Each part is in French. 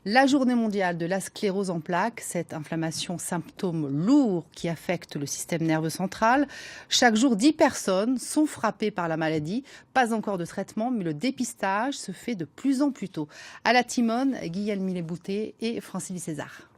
La journée mondiale de la sclérose en plaques, cette inflammation symptôme lourd qui affecte le système nerveux central. Chaque jour, 10 personnes sont frappées par la maladie. Pas encore de traitement, mais le dépistage se fait de plus en plus tôt. À la timone, Guilhem Millet-Boutet et Francis César.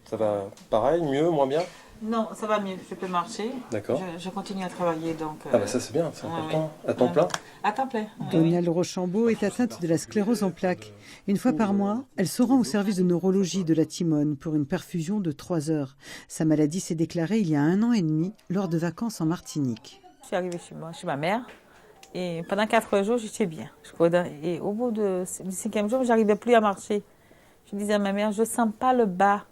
Ça va pareil, mieux, moins bien? Non, ça va mieux, je peux marcher. D'accord. Je continue à travailler donc. Ah bah ça c'est bien, c'est important. Oui. À temps plein? À temps plein. Donielle Rochambeau est atteinte de la sclérose en plaques. Une fois par mois, elle se rend au service de neurologie de la Timone pour une perfusion de 3 heures. Sa maladie s'est déclarée il y a 1 an et demi lors de vacances en Martinique. Je suis arrivée chez ma mère et pendant 4 jours, j'étais bien. Et au bout du 5e jour, j'arrivais plus à marcher. Je disais à ma mère, je sens pas le bas.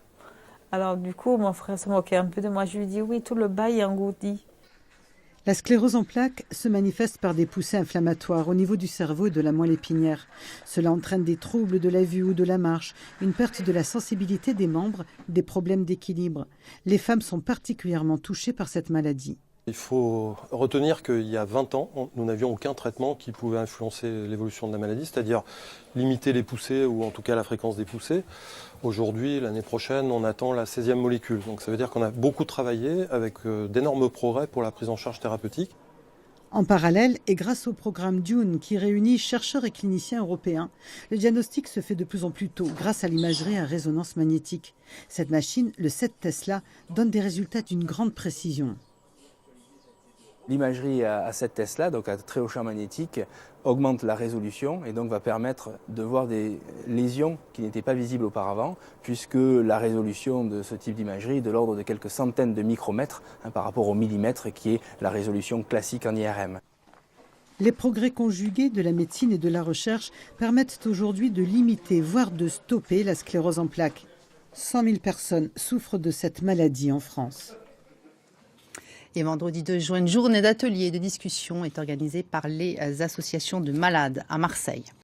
Alors du coup, mon frère se moquait un peu de moi. Je lui dis, oui, tout le bas est engourdi. La sclérose en plaques se manifeste par des poussées inflammatoires au niveau du cerveau et de la moelle épinière. Cela entraîne des troubles de la vue ou de la marche, une perte de la sensibilité des membres, des problèmes d'équilibre. Les femmes sont particulièrement touchées par cette maladie. Il faut retenir qu'il y a 20 ans, nous n'avions aucun traitement qui pouvait influencer l'évolution de la maladie, c'est-à-dire limiter les poussées ou en tout cas la fréquence des poussées. Aujourd'hui, l'année prochaine, on attend la 16e molécule. Donc ça veut dire qu'on a beaucoup travaillé avec d'énormes progrès pour la prise en charge thérapeutique. En parallèle, et grâce au programme Dune qui réunit chercheurs et cliniciens européens, le diagnostic se fait de plus en plus tôt grâce à l'imagerie à résonance magnétique. Cette machine, le 7 Tesla, donne des résultats d'une grande précision. L'imagerie à 7 Tesla, donc à très haut champ magnétique, augmente la résolution et donc va permettre de voir des lésions qui n'étaient pas visibles auparavant, puisque la résolution de ce type d'imagerie est de l'ordre de quelques centaines de micromètres par rapport au millimètre qui est la résolution classique en IRM. Les progrès conjugués de la médecine et de la recherche permettent aujourd'hui de limiter, voire de stopper la sclérose en plaques. 100 000 personnes souffrent de cette maladie en France. Et vendredi 2 juin, une journée d'ateliers et de discussion est organisée par les associations de malades à Marseille.